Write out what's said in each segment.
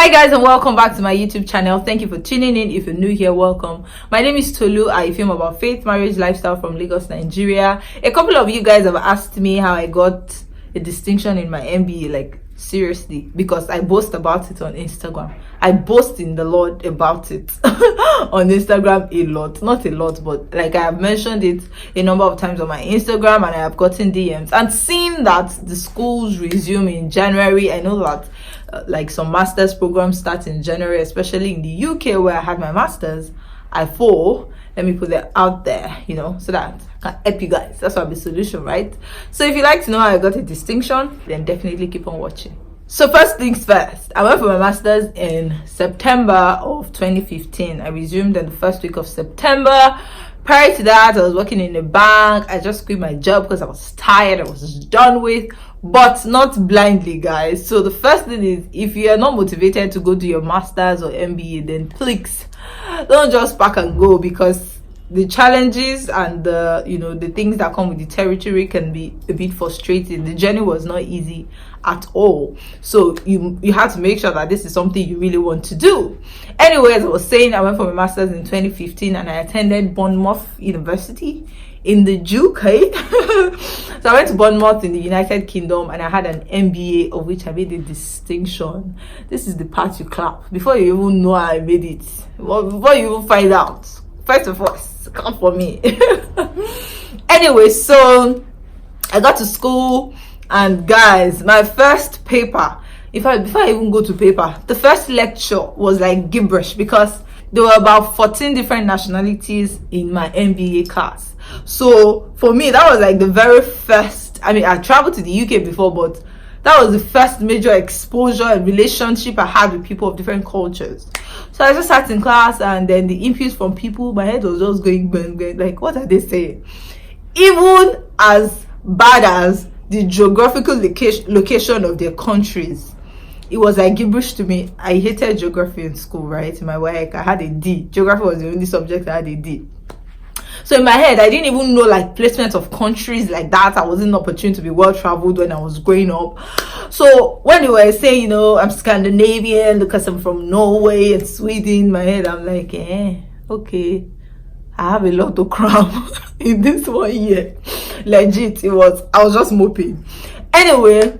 Hi guys, and welcome back to my YouTube channel. Thank you for tuning in. If you're new here, welcome. My name is Tolu. I film about faith, marriage, lifestyle from Lagos, Nigeria. A couple of you guys have asked me how I got a distinction in my MBA, like seriously, because I boast about it on Instagram. I boast in the Lord about it on Instagram a lot. Not a lot, but like I have mentioned it a number of times on my Instagram, and I have gotten DMs. And seeing that the schools resume in January, I know that like some master's programs start in January, especially in the UK where I had my master's. Let me put that out there, so that I can help you guys. That's why the solution, right? So if you like to know how I got a distinction, then definitely keep on watching. So first things first, I went for my master's in September of 2015. I resumed in the first week of September. Prior to that, I was working in a bank. I just quit my job because I was tired. I was done with, but not blindly, guys. So the first thing is, if you are not motivated to go do your master's or MBA, then please don't just pack and go, because the challenges and the things that come with the territory can be a bit frustrating. The journey was not easy at all, so you have to make sure that this is something you really want to do. Anyways, I was saying, I went for my master's in 2015 and I attended Bournemouth University in the UK. So I went to Bournemouth in the United Kingdom and I had an MBA, of which I made a distinction. This is the part you clap before you even know how I made it, before you even find out. First of all, clap for me. Anyway, so I got to school, and guys, my first paper, before I even go to paper, the first lecture was like gibberish, because there were about 14 different nationalities in my MBA class. So for me, that was like the very first, I traveled to the UK before, but that was the first major exposure and relationship I had with people of different cultures. So I just sat in class, and then the inputs from people, my head was just going bang, bang, like, what are they saying? Even as bad as the geographical location of their countries, it was like gibberish to me. I hated geography in school, right? In my work, I had a D. Geography was the only subject I had a D. So in my head, I didn't even know like placement of countries like that. I wasn't opportune to be well traveled when I was growing up. So when they were saying, I'm Scandinavian because I'm from Norway and Sweden, in my head, I'm like, okay, I have a lot to cram in this 1 year. Legit, I was just moping. Anyway,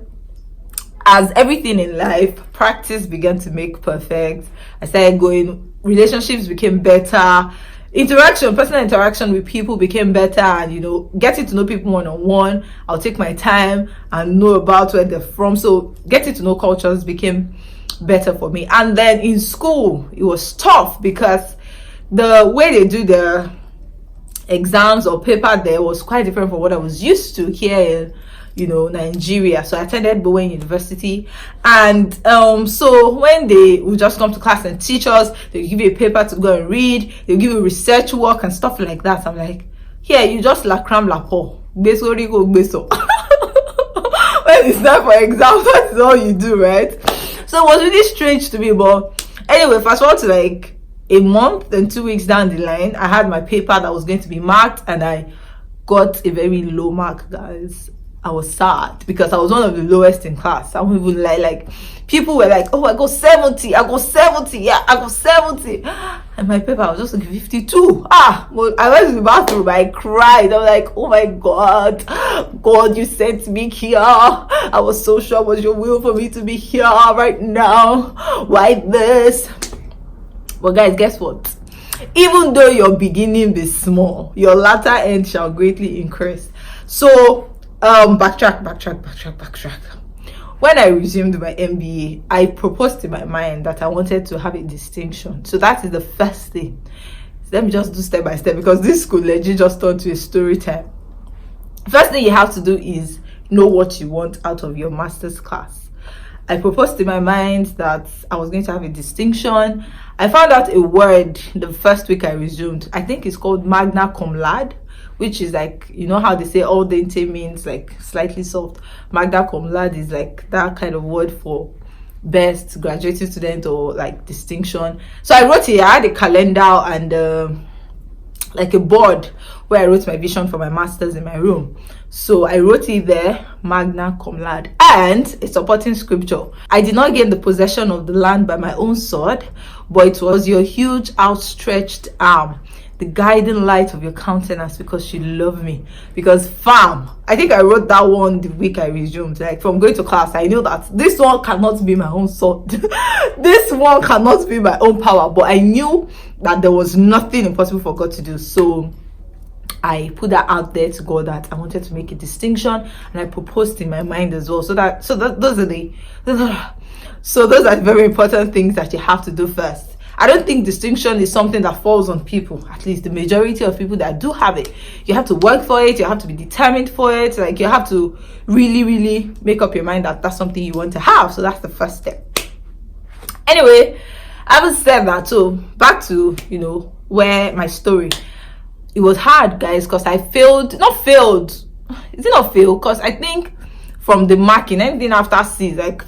as everything in life, practice began to make perfect. I started going, relationships became better. Personal interaction with people became better, and getting to know people one-on-one. I'll take my time and know about where they're from. So getting to know cultures became better for me. And then in school, it was tough because the way they do the exams or paper there was quite different from what I was used to here in Nigeria. So I attended Bowen University, and so when they would just come to class and teach us, they give you a paper to go and read, they'll give you research work and stuff like that. I'm like, here, you just la cram la po beso rigo beso. When it's time for exams, that's all you do, right? So it was really strange to me. But anyway, fast forward to like a month and 2 weeks down the line, I had my paper that was going to be marked, and I got a very low mark, guys. I was sad because I was one of the lowest in class. I won't even lie. Like, people were like, oh, I got 70, yeah, I got 70. And my paper, I was just like 52. Well, I went to the bathroom, I cried. I was like, oh my God, you sent me here. I was so sure it was your will for me to be here right now. Why this? But guys, guess what? Even though your beginning be small, your latter end shall greatly increase. So backtrack. When I resumed my MBA, I proposed in my mind that I wanted to have a distinction. So that is the first thing. Let me just do step by step, because this could legit just turn to a story time. First thing you have to do is know what you want out of your master's class. I proposed in my mind that I was going to have a distinction. I found out a word the first week I resumed. I think it's called magna cum laude, which is like, how they say al dente means like slightly soft. Magna cum laude is like that kind of word for best graduating student or like distinction. So I wrote it. I had a calendar and like a board where I wrote my vision for my master's in my room. So I wrote it there, magna cum laude, and a supporting scripture. I did not gain the possession of the land by my own sword, but it was your huge outstretched arm, the guiding light of your countenance, because you love me. Because fam, I think I wrote that one the week I resumed. Like from going to class, I knew that this one cannot be my own sword. This one cannot be my own power. But I knew that there was nothing impossible for God to do. So I put that out there to God that I wanted to make a distinction, and I proposed in my mind as well. So those are the very important things that you have to do first. I don't think distinction is something that falls on people, at least the majority of people that do have it. You have to work for it, you have to be determined for it, like you have to really, really make up your mind that that's something you want to have. So that's the first step. Anyway, having said that, so back to, where my story, it was hard, guys, because I failed. Is it not fail? Because I think from the marking, anything after C, like,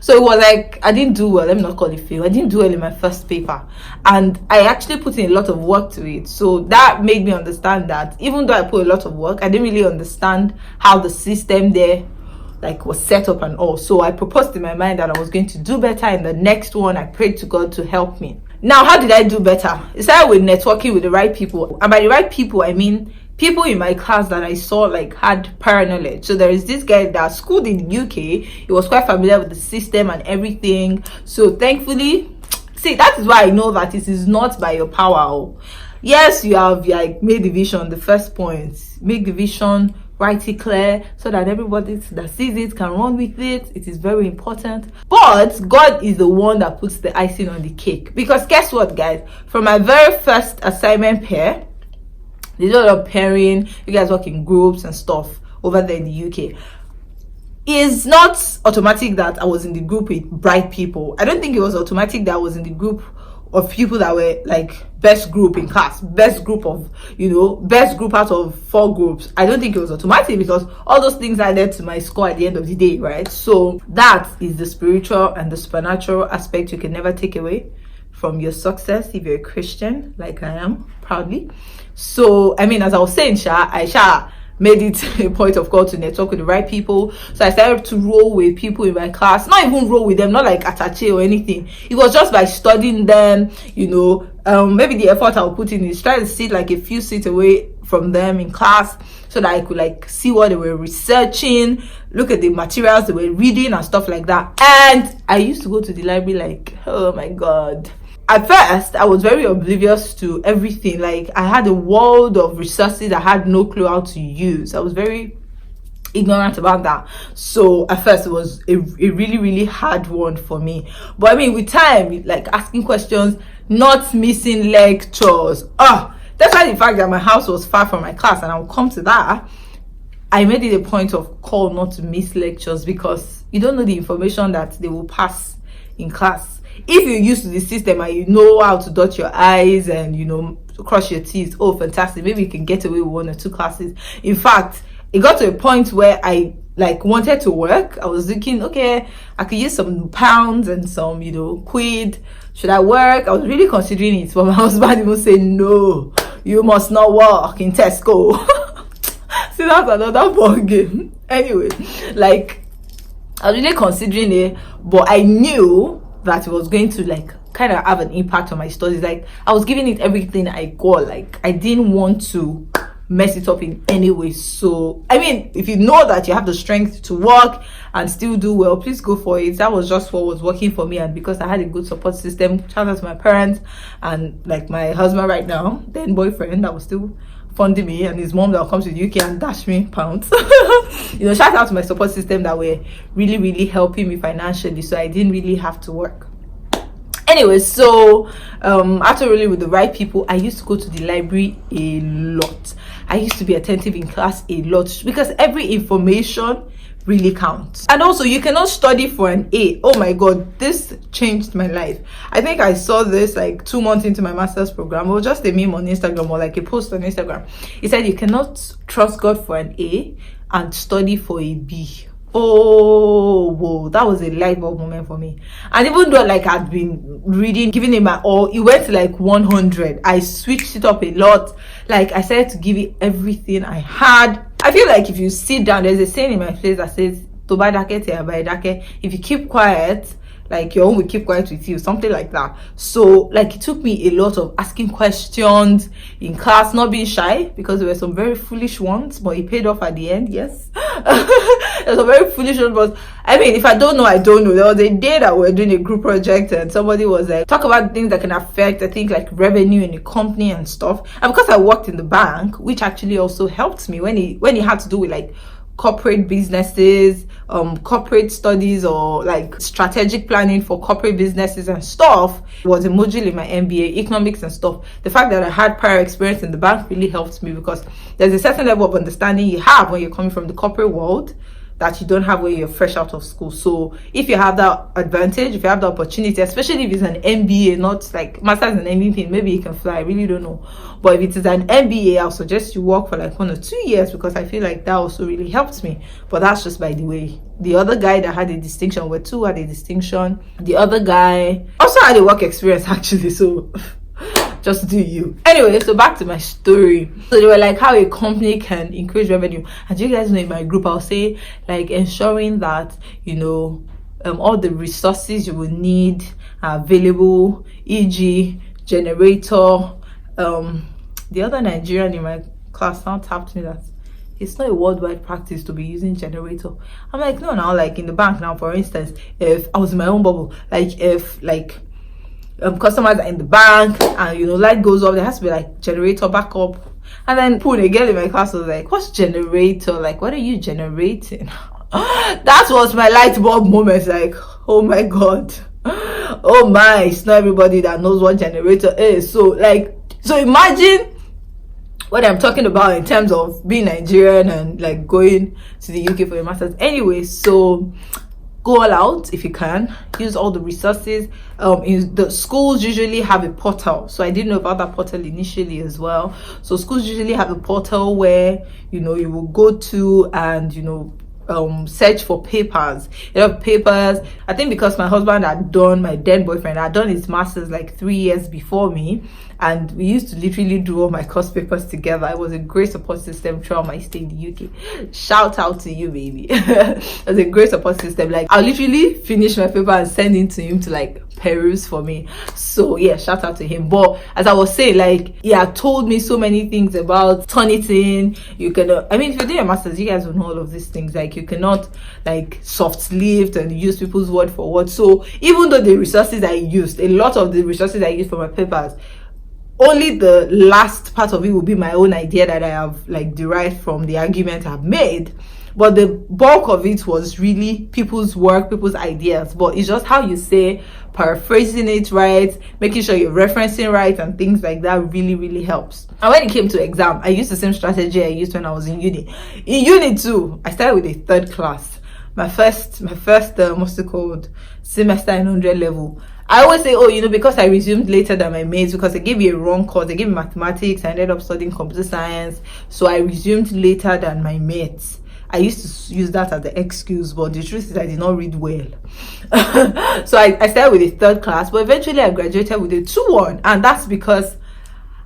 so it was like I didn't do well. Let me not call it fail. I didn't do well in my first paper, and I actually put in a lot of work to it. So that made me understand that even though I put a lot of work, I didn't really understand how the system there like was set up and all. So I proposed in my mind that I was going to do better in the next one. I prayed to God to help me. Now, how did I do better? It started with networking with the right people, and by the right people, I mean people in my class that I saw like had prior knowledge. So there is this guy that schooled in the UK. He was quite familiar with the system and everything. So thankfully, see, that is why I know that it is not by your power. Yes, you have like made the vision. The first point, make the vision, write it clear so that everybody that sees it can run with it. It is very important. But God is the one that puts the icing on the cake. Because guess what, guys? From my very first assignment pair, there's a lot of pairing. You guys work in groups and stuff over there in the UK. It's not automatic that I was in the group with bright people. I don't think it was automatic that I was in the group of people that were like best group in class, best group out of 4 groups. I don't think it was automatic, because all those things added to my score at the end of the day, right? So that is the spiritual and the supernatural aspect you can never take away from your success if you're a Christian, like I am proudly. So I mean, as I was saying, I made it a point of call to network with the right people. So I started to roll with people in my class, not even roll with them, not like attaché or anything. It was just by studying them, maybe the effort I'll put in is try to sit like a few seats away from them in class, so that I could like see what they were researching, look at the materials they were reading and stuff like that. And I used to go to the library like, oh my God. At first, I was very oblivious to everything. Like, I had a world of resources I had no clue how to use. I was very ignorant about that. So at first, it was a really, really hard one for me. But I mean, with time, with like asking questions, not missing lectures. That's why the fact that my house was far from my class, and I'll come to that, I made it a point of call not to miss lectures, because you don't know the information that they will pass in class. If you're used to the system and you know how to dot your I's and cross your T's, oh fantastic, maybe you can get away with 1 or 2 classes. In fact, it got to a point where I like wanted to work. I was thinking, okay, I could use some pounds and some quid. Should I work? I was really considering it, but my husband even said, no, you must not work in Tesco. See, that's another ball game. Anyway, like, I was really considering it, but I knew that it was going to like kind of have an impact on my studies. Like, I was giving it everything I got. Like, I didn't want to mess it up in any way. So I mean, if you know that you have the strength to work and still do well, please go for it. That was just what was working for me, and because I had a good support system, shout out to my parents and like my husband right now, then boyfriend, that was still funding me, and his mom that comes to the UK and dash me pounds. Shout out to my support system that were really, really helping me financially, so I didn't really have to work. Anyway, so after really with the right people, I used to go to the library a lot. I used to be attentive in class a lot, because every information really counts. And also, you cannot study for an A. Oh my God, this changed my life. I think I saw this like 2 months into my master's program. It was just a meme on Instagram, or like a post on Instagram. It said you cannot trust God for an A and study for a B. Oh, whoa, that was a light bulb moment for me. And even though like I'd been reading, giving it my all, it went to like 100. I switched it up a lot. Like I started to give it everything I had. I feel like if you sit down, there's a saying in my place that says, "To buy dake, te buy dake." If you keep quiet, like your own will keep quiet with you, something like that. So like it took me a lot of asking questions in class, not being shy, because there were some very foolish ones, but it paid off at the end. Yes. There's a very foolish one, but I mean, if I don't know, I don't know. There was a day that we were doing a group project and somebody was like, talk about things that can affect, I think, like revenue in the company and stuff. And because I worked in the bank, which actually also helped me when it had to do with like corporate businesses, corporate studies, or like strategic planning for corporate businesses and stuff, it was a module in my MBA, economics and stuff. The fact that I had prior experience in the bank really helped me, because there's a certain level of understanding you have when you're coming from the corporate world that you don't have when you're fresh out of school. So if you have that advantage, if you have the opportunity, especially if it's an MBA, not like master's in anything, maybe you can fly, I really don't know. But if it is an MBA, I'll suggest you work for like 1 or 2 years, because I feel like that also really helped me. But that's just by the way. The other guy that had a distinction, were two had a distinction. The other guy also had a work experience actually, so just do you. Anyway, so back to my story. So they were like how a company can increase revenue. And you guys know in my group, I'll say like ensuring that, you know, all the resources you will need are available, e.g. generator. The other Nigerian in my class now tapped me that it's not a worldwide practice to be using generator. I'm like, no, now like in the bank now, for instance, if I was in my own bubble, like if like customers are in the bank and you know light goes off, there has to be like generator backup. And then a girl in my class was like, what's generator? Like, what are you generating? That was my light bulb moment. Like, oh my god, oh my, it's not everybody that knows what generator is. So imagine what I'm talking about in terms of being Nigerian and like going to the UK for your masters. Anyway, so go all out if you can, use all the resources. In the schools usually have a portal, so I didn't know about that portal initially as well. So schools usually have a portal where you know you will go to and you know search for papers. I think because my husband had done, my then boyfriend had done his masters like 3 years before me, and we used to literally do all my course papers together. It was a great support system throughout my stay in the UK. Shout out to you, baby. It was a great support system. Like I'll literally finish my paper and send it to him to like peruse for me. So yeah, shout out to him. But as I was saying, like he had told me so many things about Turnitin. You cannot, I mean, if you're doing a master's, you guys will know all of these things. Like you cannot like soft lift and use people's word for word. So even though the resources I used, a lot of the resources I used for my papers, only the last part of it will be my own idea that I have like derived from the argument I've made. But the bulk of it was really people's work, people's ideas. But it's just how you say, paraphrasing it right, making sure you're referencing right, and things like that really helps. And when it came to exam, I used the same strategy I used when I was in uni. In uni too, I started with a third class. My first what's it called, semester in 100 level. I always say, oh, you know, because I resumed later than my mates, because they gave me a wrong course. They gave me mathematics. I ended up studying computer science, so I resumed later than my mates. I used to use that as the excuse, but the truth is I did not read well. So I started with a third class, but eventually I graduated with a 2-1, and that's because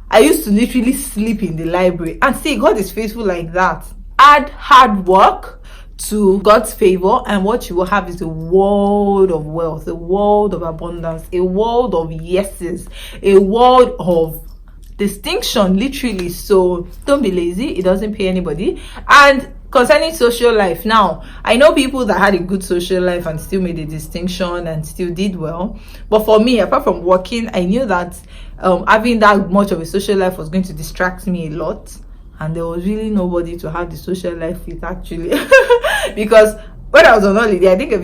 I used to literally sleep in the library. And see, God is faithful like that. Add hard work to God's favor, and what you will have is a world of wealth, a world of abundance, a world of yeses, a world of distinction, literally. So don't be lazy. It doesn't pay anybody. And concerning social life, now I know people that had a good social life and still made a distinction and still did well, but for me, apart from working, I knew that having that much of a social life was going to distract me a lot, and there was really nobody to have the social life with actually. Because when I was on holiday, I think I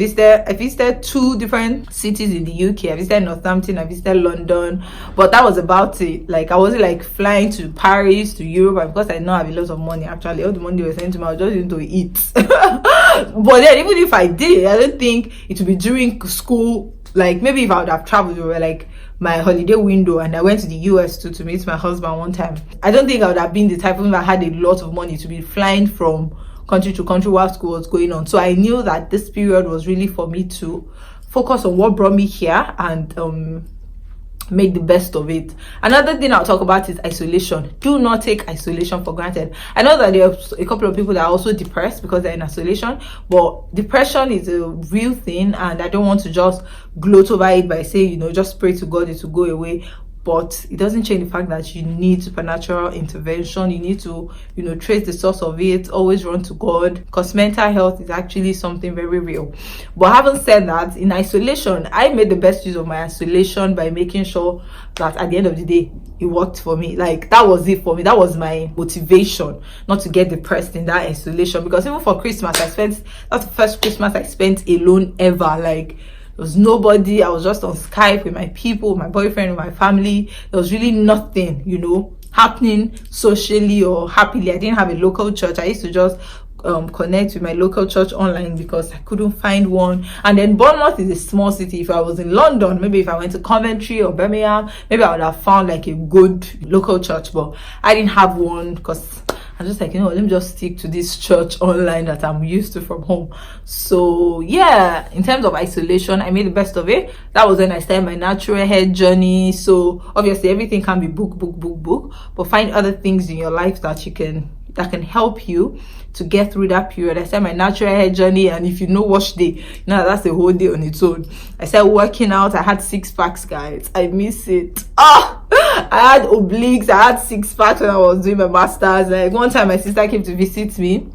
visited 2 different cities in the UK. I visited Northampton, I visited London, but that was about it. Like I wasn't like flying to Paris, to Europe, and because I know I have a lot of money, actually all the money they were sending to me, I was just going to eat. But then even if I did, I don't think it would be during school. Like maybe if I would have traveled over like my holiday window, and I went to the US to meet my husband one time, I don't think I would have been the type of person that had a lot of money to be flying from country to country while school was going on. So I knew that this period was really for me to focus on what brought me here and make the best of it. Another thing I'll talk about is isolation. Do not take isolation for granted. I know that there are a couple of people that are also depressed because they're in isolation, but depression is a real thing, and I don't want to just gloat over it by saying, just pray to God it will go away. But it doesn't change the fact that you need supernatural intervention. You need to, trace the source of it, always run to God, because mental health is actually something very real. But having said that, in isolation, I made the best use of my isolation by making sure that at the end of the day, it worked for me. Like, that was it for me. That was my motivation, not to get depressed in that isolation. Because even for Christmas, that's the first Christmas I spent alone ever. Like, there was nobody. I was just on Skype with my people, my boyfriend, with my family. There was really nothing, happening socially or happily. I didn't have a local church. I used to just connect with my local church online because I couldn't find one. And then Bournemouth is a small city. If I was in London, maybe if I went to Coventry or Birmingham, maybe I would have found like a good local church, but I didn't have one because I'm just like, let me just stick to this church online that I'm used to from home. So yeah, in terms of isolation, I made the best of it. That was when I started my natural hair journey. So obviously everything can be book, but find other things in your life that can help you to get through that period. I started my natural hair journey, and if wash day, that's a whole day on its own. I started working out. I had 6 packs, guys. I miss it. I had obliques. I had 6 packs when I was doing my masters. Like, one time my sister came to visit me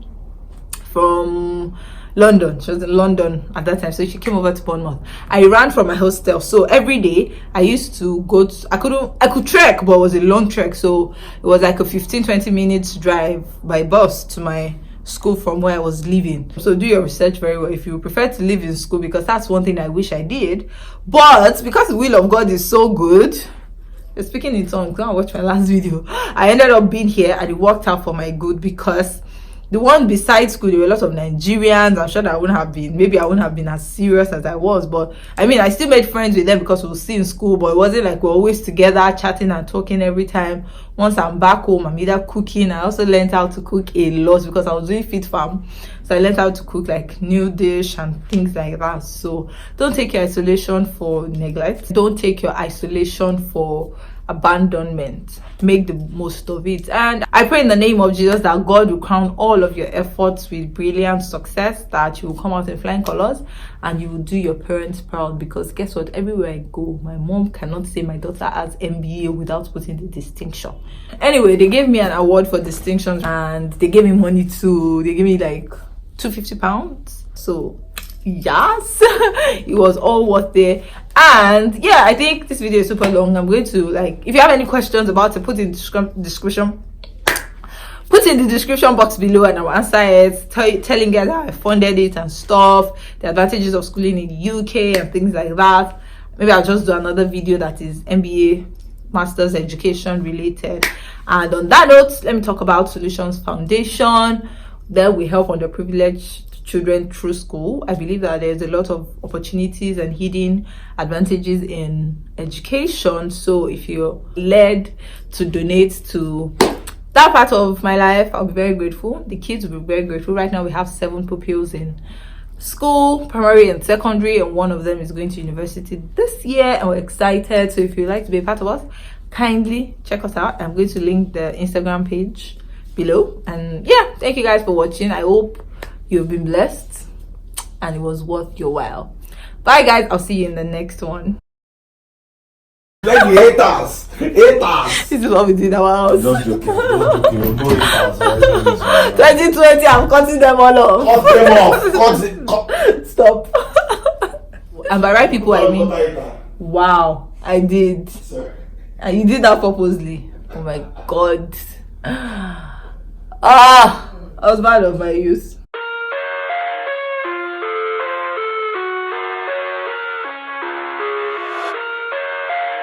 from London. She was in London at that time, so she came over to Bournemouth. I ran from my hostel, so every day I used to go to, I could trek, but it was a long trek, so it was like a 15-20 minutes drive by bus to my school from where I was living. So do your research very well if you prefer to live in school, because that's one thing I wish I did. But because the will of God is so good, speaking in tongues, go and watch my last video. I ended up being here and it worked out for my good, because the one beside school, there were a lot of Nigerians. I'm sure that I wouldn't have been as serious as I was, but I still made friends with them because we were still in school, but it wasn't like we're always together chatting and talking every time. Once I'm back home, I'm either cooking. I also learned how to cook a lot because I was doing Fit Farm, so I learned how to cook like new dish and things like that. So don't take your isolation for neglect. Don't take your isolation for abandonment. Make the most of it, and I pray in the name of Jesus that God will crown all of your efforts with brilliant success, that you will come out in flying colors and you will do your parents proud. Because guess what, everywhere I go, my mom cannot say my daughter has MBA without putting the distinction. Anyway, they gave me an award for distinction, and they gave me money too. They gave me like £250. So yes, it was all worth it. And yeah, I think this video is super long. I'm going to, if you have any questions about it, put in the description box below, and I'll answer it, telling you guys how I funded it and stuff, the advantages of schooling in the UK and things like that. Maybe I'll just do another video that is MBA, master's education related. And on that note, let me talk about Solutions Foundation. There we help underprivileged children through school. I believe that there's a lot of opportunities and hidden advantages in education. So if you're led to donate to that part of my life, I'll be very grateful. The kids will be very grateful. Right now we have 7 pupils in school, primary and secondary, and one of them is going to university this year, and we're excited. So if you'd like to be a part of us, kindly check us out. I'm going to link the Instagram page below. And yeah, thank you guys for watching. I hope you've been blessed and it was worth your while. Bye guys, I'll see you in the next one. Like the haters. This is what we did in our house. Just joking. No haters. 2020, I'm cutting them all off. Cut them off. Stop. And by right people, I mean, wow, I did. Sorry. And you did that purposely. Oh my God. I was bad of my use.